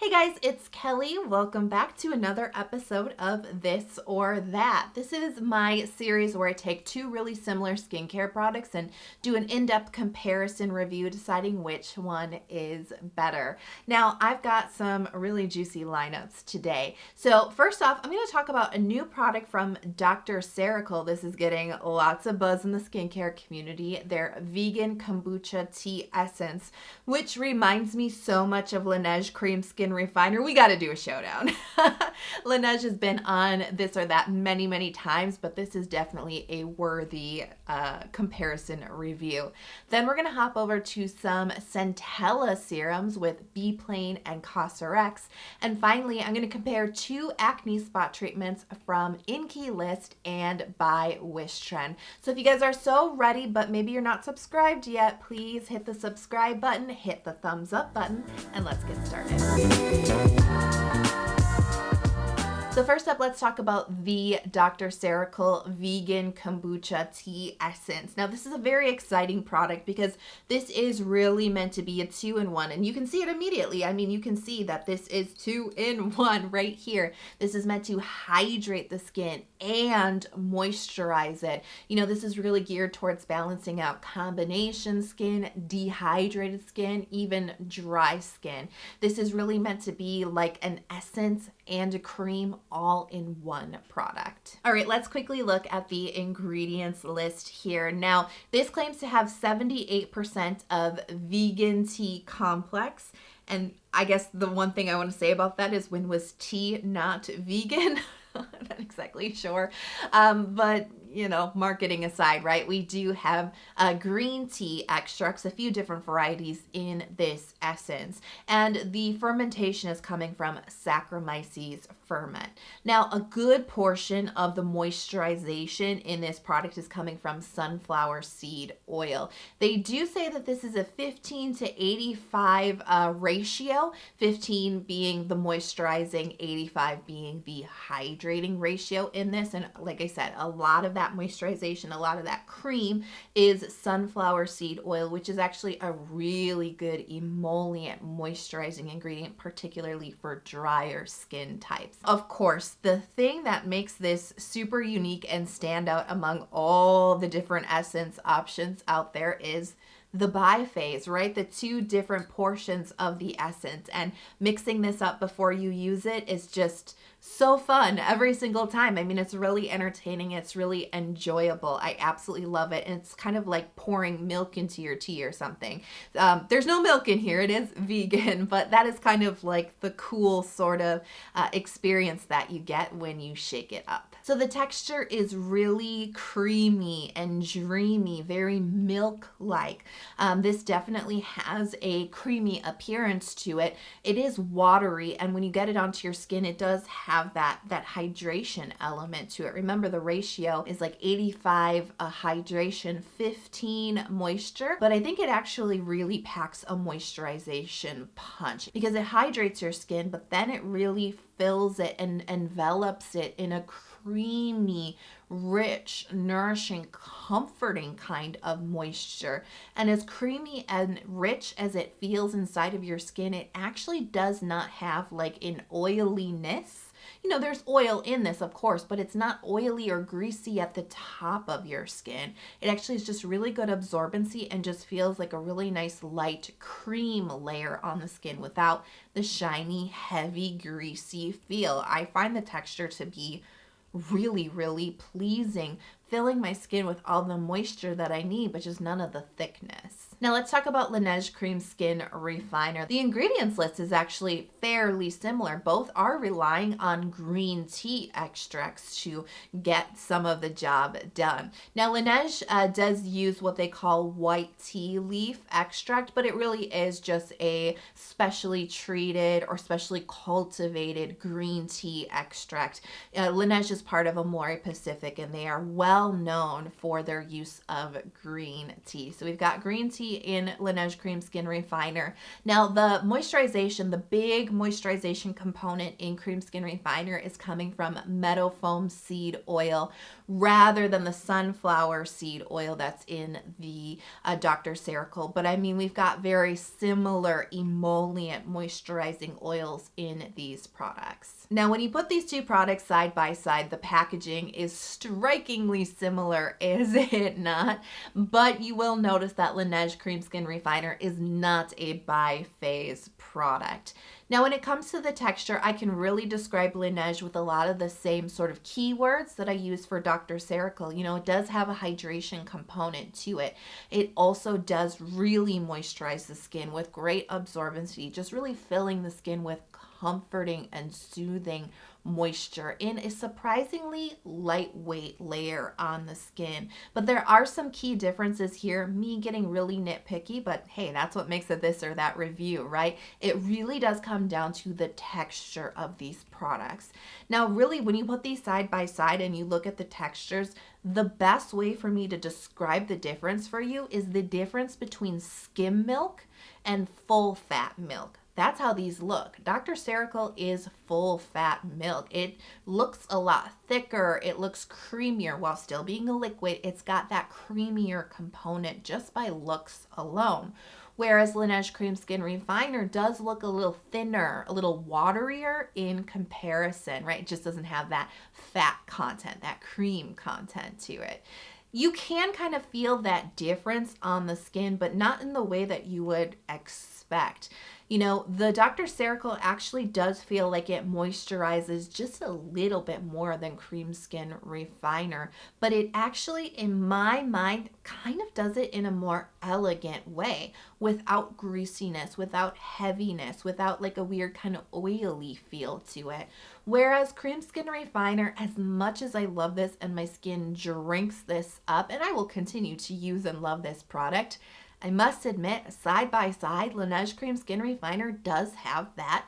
Hey guys, it's Kelly. Welcome back to another episode of This or That. This is my series where I take two really similar skincare products and do an in-depth comparison review, deciding which one is better. Now, I've got some really juicy lineups today. So first off, I'm going to talk about a new product from Dr. Cerakol. This is getting lots of buzz in the skincare community. Their vegan kombucha tea essence, which reminds me so much of Laneige cream skin refiner. We got to do a showdown. Laneige has been on This or That many times, but this is definitely a worthy comparison review. Then we're going to hop over to some centella serums with Be Plain and Cosrx. And finally, I'm going to compare two acne spot treatments from Inkey list and by Wishtrend. So if you guys are so ready, but maybe you're not subscribed yet, please hit the subscribe button, hit the thumbs up button, and let's get started. So first up, let's talk about the Dr. Cerakol Vegan Kombucha Tea Essence. Now, this is a very exciting product because this is really meant to be a 2-in-1, and you can see it immediately. I mean, you can see that this is 2-in-1 right here. This is meant to hydrate the skin and moisturize it. You know, this is really geared towards balancing out combination skin, dehydrated skin, even dry skin. This is really meant to be like an essence and a cream all in one product. All right, let's quickly look at the ingredients list here. Now, this claims to have 78% of vegan tea complex. And I guess the one thing I want to say about that is, when was tea not vegan? I'm not exactly sure. But you know, marketing aside, right? We do have green tea extracts, a few different varieties in this essence. And the fermentation is coming from Saccharomyces ferment. Now, a good portion of the moisturization in this product is coming from sunflower seed oil. They do say that this is a 15 to 85 ratio, 15 being the moisturizing, 85 being the hydrating ratio in this. And like I said, a lot of that moisturization, a lot of that cream is sunflower seed oil, which is actually a really good emollient moisturizing ingredient, particularly for drier skin types. Of course, the thing that makes this super unique and stand out among all the different essence options out there is the biphase, right? The two different portions of the essence, and mixing this up before you use it is just so fun every single time. I mean, it's really entertaining. It's really enjoyable. I absolutely love it. And it's kind of like pouring milk into your tea or something. There's no milk in here. It is vegan, but that is kind of like the cool sort of experience that you get when you shake it up. So the texture is really creamy and dreamy, very milk-like. This definitely has a creamy appearance to it. It is watery, and when you get it onto your skin, it does have that hydration element to it. Remember, the ratio is like 85 hydration, 15 moisture, but I think it actually really packs a moisturization punch because it hydrates your skin, but then it really fills it and envelops it in a creamy, rich, nourishing, comforting kind of moisture. And as creamy and rich as it feels inside of your skin, it actually does not have like an oiliness. You know, there's oil in this, of course, but it's not oily or greasy at the top of your skin. It actually is just really good absorbency and just feels like a really nice light cream layer on the skin without the shiny, heavy, greasy feel. I find the texture to be really pleasing, filling my skin with all the moisture that I need, but just none of the thickness. Now let's talk about Laneige Cream Skin Refiner. The ingredients list is actually fairly similar. Both are relying on green tea extracts to get some of the job done. Now Laneige does use what they call white tea leaf extract, but it really is just a specially treated or specially cultivated green tea extract. Laneige is part of Amore Pacific, and they are well well known for their use of green tea. So we've got green tea in Laneige Cream Skin Refiner. Now the moisturization, the big moisturization component in Cream Skin Refiner is coming from meadow foam seed oil rather than the sunflower seed oil that's in the Dr. Cerakol. But I mean, we've got very similar emollient moisturizing oils in these products. Now, when you put these two products side by side, the packaging is strikingly similar, is it not? But you will notice that Laneige Cream Skin Refiner is not a biphase product. Now, when it comes to the texture, I can really describe Laneige with a lot of the same sort of keywords that I use for Dr. Cerakol. You know, it does have a hydration component to it. It also does really moisturize the skin with great absorbency, just really filling the skin with comforting and soothing moisture in a surprisingly lightweight layer on the skin. But there are some key differences here, me getting really nitpicky, but hey, that's what makes it this or that review, right? It really does come down to the texture of these products. Now, really, when you put these side by side and you look at the textures, the best way for me to describe the difference for you is the difference between skim milk and full fat milk. That's how these look. Dr. Cerakol is full fat milk. It looks a lot thicker. It looks creamier while still being a liquid. It's got that creamier component just by looks alone. Whereas Laneige Cream Skin Refiner does look a little thinner, a little waterier in comparison, right? It just doesn't have that fat content, that cream content to it. You can kind of feel that difference on the skin, but not in the way that you would expect. You know, the Dr. Cerakol actually does feel like it moisturizes just a little bit more than Cream Skin Refiner, but it actually, in my mind, kind of does it in a more elegant way, without greasiness, without heaviness, without like a weird kind of oily feel to it. Whereas Cream Skin Refiner, as much as I love this and my skin drinks this up, and I will continue to use and love this product, I must admit, side by side, Laneige Cream Skin Refiner does have that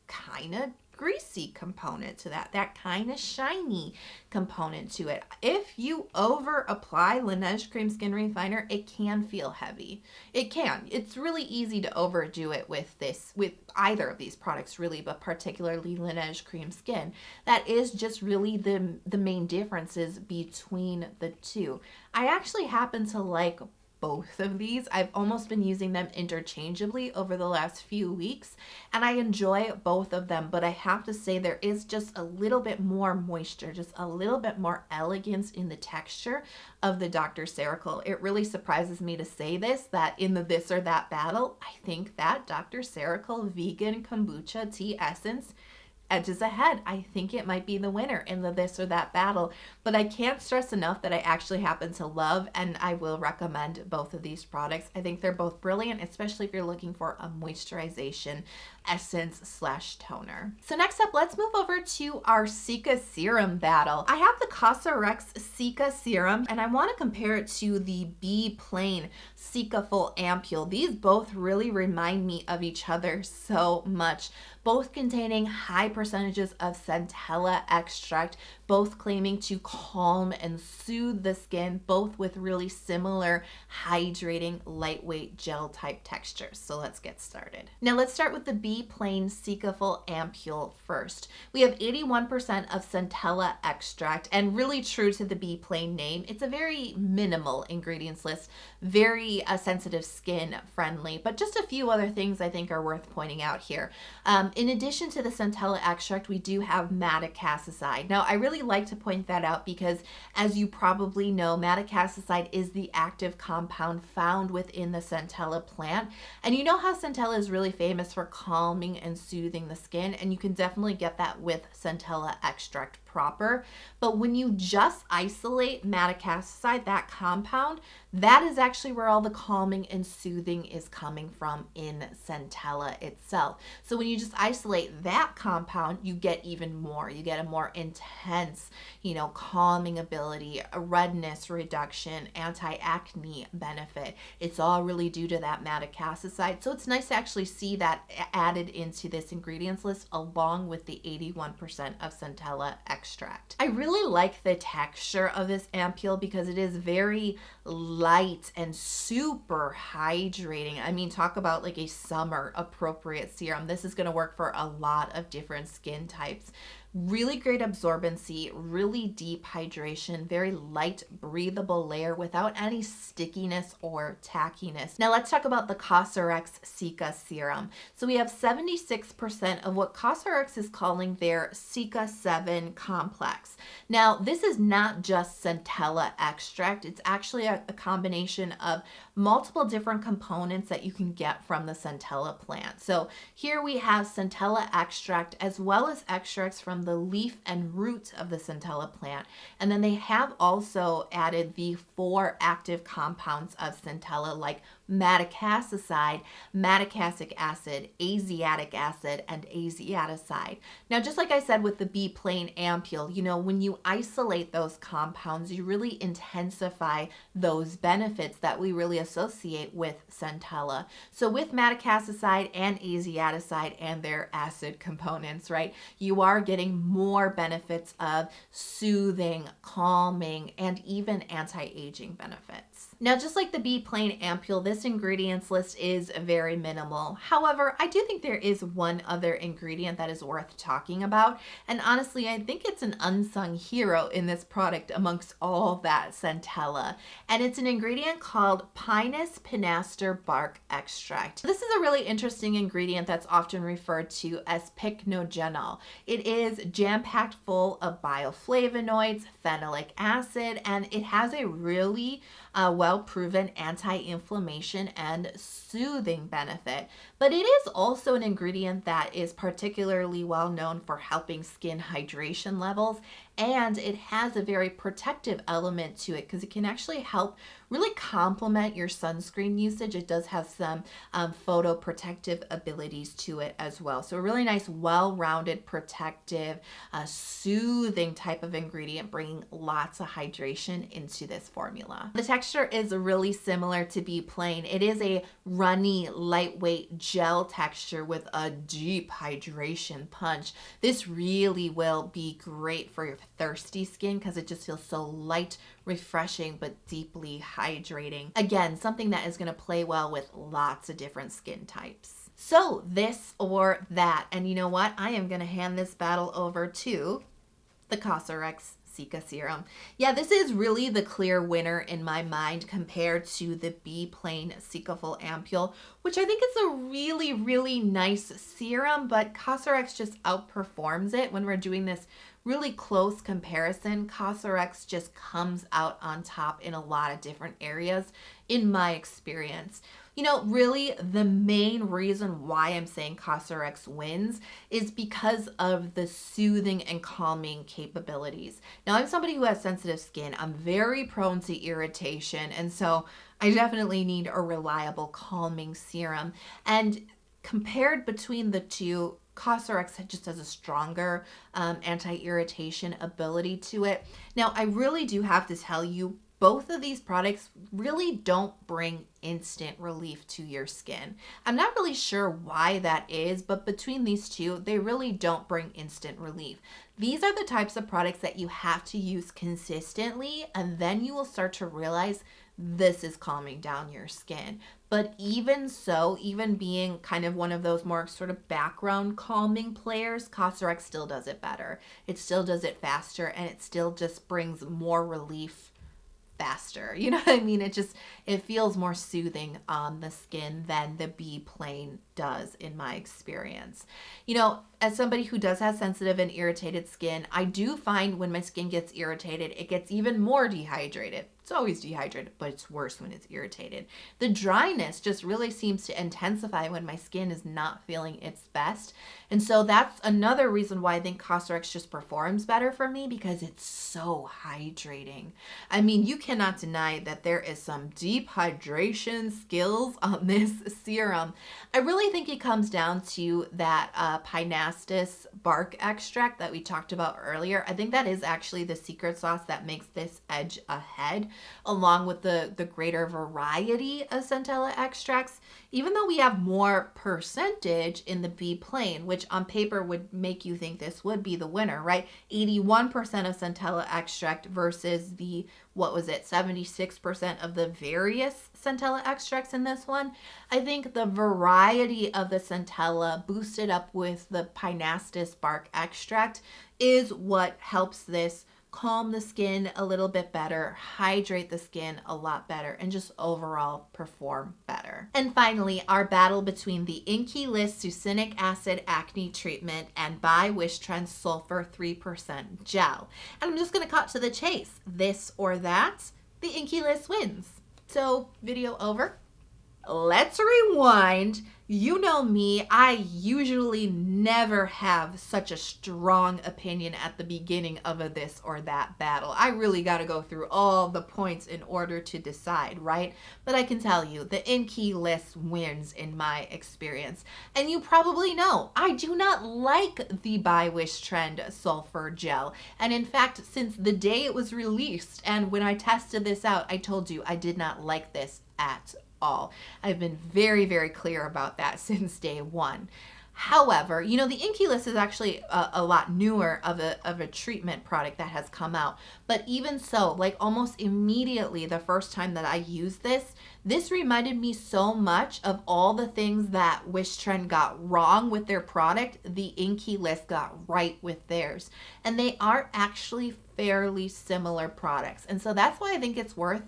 kind of greasy component to that kind of shiny component to it. If you over apply Laneige Cream Skin Refiner, it can feel heavy. It can. It's really easy to overdo it with either of these products really, but particularly Laneige Cream Skin. That is just really the main differences between the two. I actually happen to like both of these. I've almost been using them interchangeably over the last few weeks, and I enjoy both of them, but I have to say there is just a little bit more moisture, just a little bit more elegance in the texture of the Dr. Cerakol. It really surprises me to say this, that in the this or that battle, I think that Dr. Cerakol Vegan Kombucha Tea Essence edges ahead. I think it might be the winner in the this or that battle, but I can't stress enough that I actually happen to love, and I will recommend both of these products. I think they're both brilliant, especially if you're looking for a moisturization essence slash toner. So next up, let's move over to our Sika serum battle. I have the Cosrx Sika serum, and I want to compare it to the Be Plain Cicaful Ampoule. These both really remind me of each other so much, both containing high percentages of centella extract, both claiming to calm and soothe the skin, both with really similar hydrating, lightweight gel type textures. So let's get started. Now let's start with the Be Plain Cicaful Ampoule first. We have 81% of centella extract, and really true to the Be Plain name, it's a very minimal ingredients list, very sensitive skin friendly, but just a few other things I think are worth pointing out here. In addition to the centella extract, we do have madecassoside. Now, I really like to point that out because, as you probably know, madecassoside is the active compound found within the centella plant. And you know how centella is really famous for calming and soothing the skin, and you can definitely get that with centella extract proper. But when you just isolate madecassoside, that compound, that is actually where all the calming and soothing is coming from in centella itself. So when you just isolate that compound, you get even more. You get a more intense, calming ability, a redness reduction, anti-acne benefit. It's all really due to that madecassoside. So it's nice to actually see that added into this ingredients list along with the 81% of centella extract. extract. I really like the texture of this ampoule because it is very light and super hydrating. I mean, talk about like a summer appropriate serum. This is going to work for a lot of different skin types. Really great absorbency, really deep hydration, very light, breathable layer without any stickiness or tackiness. Now let's talk about the Cosrx Cica serum. So we have 76% of what Cosrx is calling their Cica 7 complex. Now this is not just centella extract, it's actually a combination of multiple different components that you can get from the centella plant. So here we have centella extract as well as extracts from the leaf and root of the centella plant. And then they have also added the 4 active compounds of centella like madecassoside, madecassic acid, asiatic acid, and asiaticide. Now, just like I said with the B plain ampoule, you know, when you isolate those compounds, you really intensify those benefits that we really associate with centella. So with madecassoside and asiaticide and their acid components, right, you are getting more benefits of soothing, calming, and even anti-aging benefits. Now, just like the B plain ampoule, this ingredients list is very minimal. However, I do think there is one other ingredient that is worth talking about. And honestly, I think it's an unsung hero in this product amongst all that centella. And it's an ingredient called Pinus Pinaster bark extract. This is a really interesting ingredient that's often referred to as pycnogenol. It is jam-packed full of bioflavonoids, phenolic acid, and it has a really well-proven anti-inflammation and soothing benefit. But it is also an ingredient that is particularly well known for helping skin hydration levels, and it has a very protective element to it because it can actually help really complement your sunscreen usage. It does have some photoprotective abilities to it as well. So a really nice, well-rounded, protective, soothing type of ingredient, bringing lots of hydration into this formula. The texture is really similar to B plain. It is a runny, lightweight gel texture with a deep hydration punch. This really will be great for your thirsty skin because it just feels so light, refreshing, but deeply hydrating. Again, something that is going to play well with lots of different skin types. So this or that, and you know what? I am going to hand this battle over to the Cosrx Cica serum. Yeah, this is really the clear winner in my mind compared to the B plain Cicaful ampoule, which I think is a really, really nice serum, but Cosrx just outperforms it when we're doing this really close comparison. Cosrx just comes out on top in a lot of different areas in my experience. You know, really the main reason why I'm saying Cosrx wins is because of the soothing and calming capabilities. Now, I'm somebody who has sensitive skin. I'm very prone to irritation, and so I definitely need a reliable calming serum. And compared between the two, Cosrx just has a stronger anti-irritation ability to it. Now, I really do have to tell you, both of these products really don't bring instant relief to your skin. I'm not really sure why that is, but between these two, they really don't bring instant relief. These are the types of products that you have to use consistently, and then you will start to realize this is calming down your skin. But even so, even being kind of one of those more sort of background calming players, Cosrx still does it better. It still does it faster, and it still just brings more relief faster. You know what I mean? It feels more soothing on the skin than the B plain does in my experience. You know, as somebody who does have sensitive and irritated skin, I do find when my skin gets irritated, it gets even more dehydrated. It's always dehydrated, but it's worse when it's irritated. The dryness just really seems to intensify when my skin is not feeling its best. And so that's another reason why I think Cosrx just performs better for me, because it's so hydrating. I mean, you cannot deny that there is some deep hydration skills on this serum. I really think it comes down to that Pinaster bark extract that we talked about earlier. I think that is actually the secret sauce that makes this edge ahead, along with the greater variety of centella extracts. even though we have more percentage in the B plane, which on paper would make you think this would be the winner, right? 81% of centella extract versus the, what was it, 76% of the various centella extracts in this one. I think the variety of the centella boosted up with the Pinaster bark extract is what helps this calm the skin a little bit better, hydrate the skin a lot better, and just overall perform better. And finally, our battle between the Inkey List Succinic Acid Acne Treatment and by Wishtrend Sulfur 3% Gel. And I'm just going to cut to the chase. This or that, the Inkey List wins. So, video over. Let's rewind. You know me, I usually never have such a strong opinion at the beginning of a this or that battle. I really got to go through all the points in order to decide, right? But I can tell you, the Inkey List wins in my experience. And you probably know, I do not like the by Wishtrend Sulfur Gel. And in fact, since the day it was released and when I tested this out, I told you I did not like this at all. I've been very, very clear about that since day one. However, you know, the Inkey List is actually a lot newer of a treatment product that has come out. But even so, like almost immediately the first time that I used this reminded me so much of all the things that Wishtrend got wrong with their product, the Inkey List got right with theirs. And they are actually fairly similar products. And so that's why I think it's worth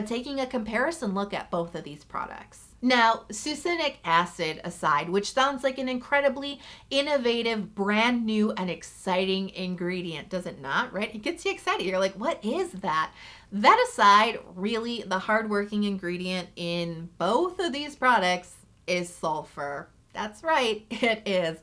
taking a comparison look at both of these products. Now, Succinic Acid aside, which sounds like an incredibly innovative, brand new, and exciting ingredient, does it not, right? It gets you excited. You're like, what is that? That aside, really, the hardworking ingredient in both of these products is sulfur. That's right, it is.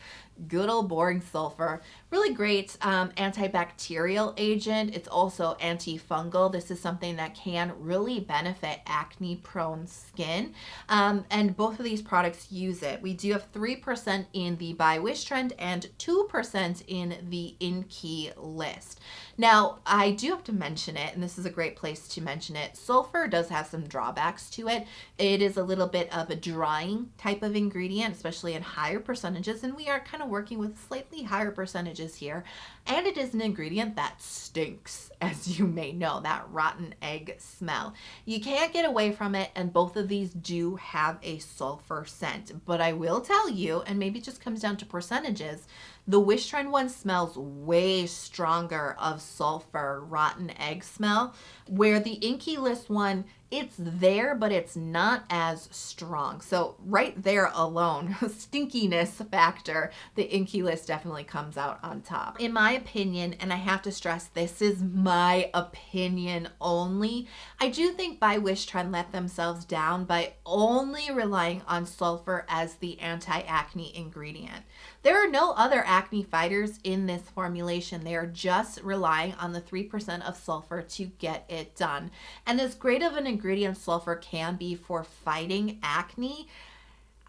Good old boring sulfur. Really great antibacterial agent. It's also antifungal. This is something that can really benefit acne prone skin. And both of these products use it. We do have 3% in the by Wishtrend and 2% in the Inkey List. Now, I do have to mention it, and this is a great place to mention it. Sulfur does have some drawbacks to it. It is a little bit of a drying type of ingredient, especially in higher percentages, and we are kind of working with slightly higher percentages here. And it is an ingredient that stinks, as you may know, that rotten egg smell. You can't get away from it, and both of these do have a sulfur scent. But I will tell you, and maybe it just comes down to percentages, the Wishtrend one smells way stronger of sulfur, rotten egg smell, where the Inkey List one, it's there, but it's not as strong. So right there alone, stinkiness factor, the Inkey List definitely comes out on top. In my opinion, and I have to stress, this is my opinion only, I do think by Wishtrend let themselves down by only relying on sulfur as the anti-acne ingredient. There are no other acne fighters in this formulation. They are just relying on the 3% of sulfur to get it done. And as great of an ingredient sulfur can be for fighting acne,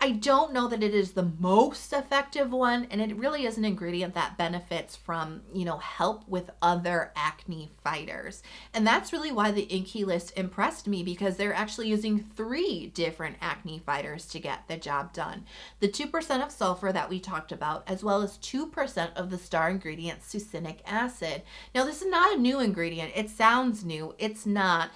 I don't know that it is the most effective one, and it really is an ingredient that benefits from, you know, help with other acne fighters. And that's really why the Inkey List impressed me, because they're actually using 3 different acne fighters to get the job done. The 2% of sulfur that we talked about, as well as 2% of the star ingredient succinic acid. Now, this is not a new ingredient. It sounds new. It's not.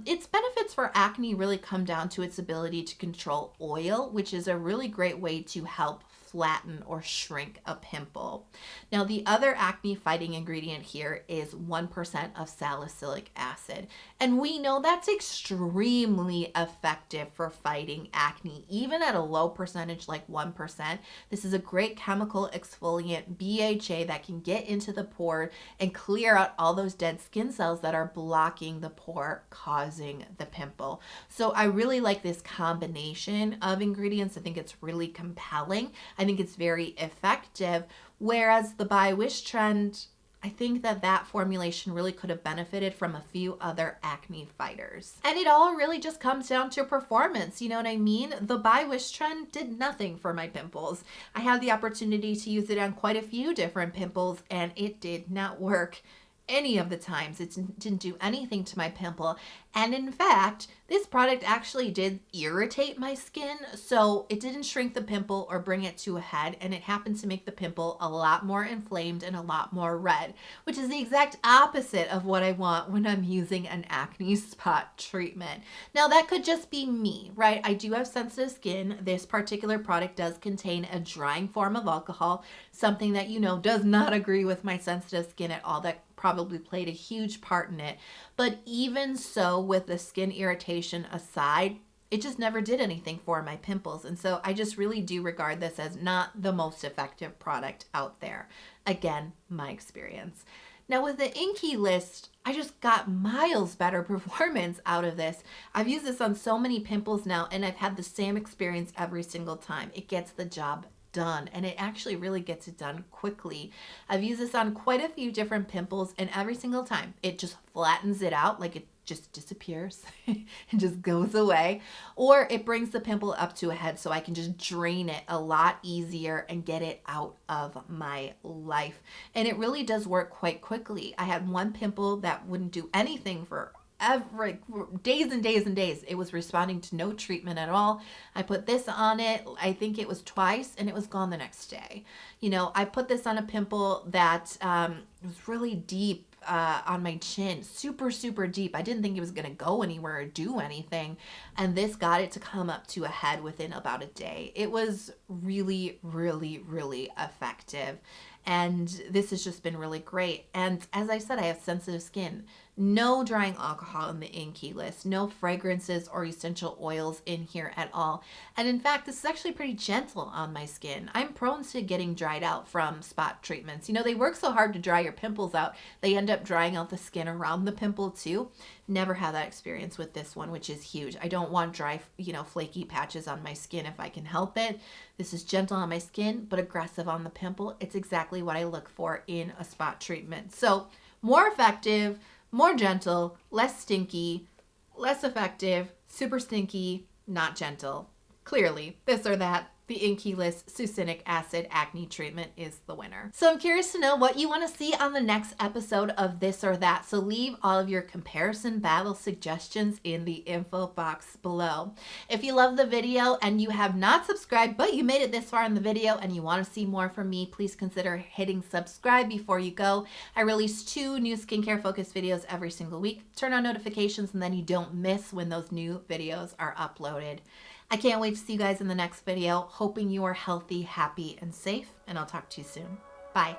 Its benefits for acne really come down to its ability to control oil, which is a really great way to help flatten or shrink a pimple. Now, the other acne fighting ingredient here is 1% of salicylic acid. And we know that's extremely effective for fighting acne, even at a low percentage like 1%. This is a great chemical exfoliant, BHA, that can get into the pore and clear out all those dead skin cells that are blocking the pore, causing the pimple. So I really like this combination of ingredients. I think it's really compelling. I think it's very effective, whereas the by Wishtrend, I think that formulation really could have benefited from a few other acne fighters. And it all really just comes down to performance, you know what I mean? The by Wishtrend did nothing for my pimples. I had the opportunity to use it on quite a few different pimples, and it did not work any of the times. It didn't do anything to my pimple. And in fact, this product actually did irritate my skin. So it didn't shrink the pimple or bring it to a head. And it happened to make the pimple a lot more inflamed and a lot more red, which is the exact opposite of what I want when I'm using an acne spot treatment. Now that could just be me, right? I do have sensitive skin. This particular product does contain a drying form of alcohol, something that, you know, does not agree with my sensitive skin at all. That probably played a huge part in it. But even so, with the skin irritation aside, it just never did anything for my pimples. And so I just really do regard this as not the most effective product out there. Again, my experience. Now with the Inkey list, I just got miles better performance out of this. I've used this on so many pimples now, and I've had the same experience every single time. It gets the job done, and it actually really gets it done quickly. I've used this on quite a few different pimples, and every single time it just flattens it out, like it just disappears and just goes away, or it brings the pimple up to a head so I can just drain it a lot easier and get it out of my life. And it really does work quite quickly. I had one pimple that wouldn't do anything for days and days and days. It was responding to no treatment at all. I put this on it, I think it was twice, and it was gone the next day. You know, I put this on a pimple that was really deep on my chin, super deep. I didn't think it was going to go anywhere or do anything, and this got it to come up to a head within about a day. It was really effective, and this has just been really great. And as I said, I have sensitive skin. No drying alcohol in the Inkey list, no fragrances or essential oils in here at all. And in fact, this is actually pretty gentle on my skin. I'm prone to getting dried out from spot treatments. You know, they work so hard to dry your pimples out, they end up drying out the skin around the pimple too. Never had that experience with this one, which is huge. I don't want dry, you know, flaky patches on my skin if I can help it. This is gentle on my skin, but aggressive on the pimple. It's exactly what I look for in a spot treatment. So more effective, more gentle, less stinky, less effective, super stinky, not gentle. Clearly, this or that, the Inkey list Succinic Acid Acne Treatment is the winner. So I'm curious to know what you want to see on the next episode of This or That. So leave all of your comparison battle suggestions in the info box below. If you love the video and you have not subscribed, but you made it this far in the video and you want to see more from me, please consider hitting subscribe before you go. I release 2 new skincare focused videos every single week. Turn on notifications and then you don't miss when those new videos are uploaded. I can't wait to see you guys in the next video. Hoping you are healthy, happy, and safe, and I'll talk to you soon. Bye.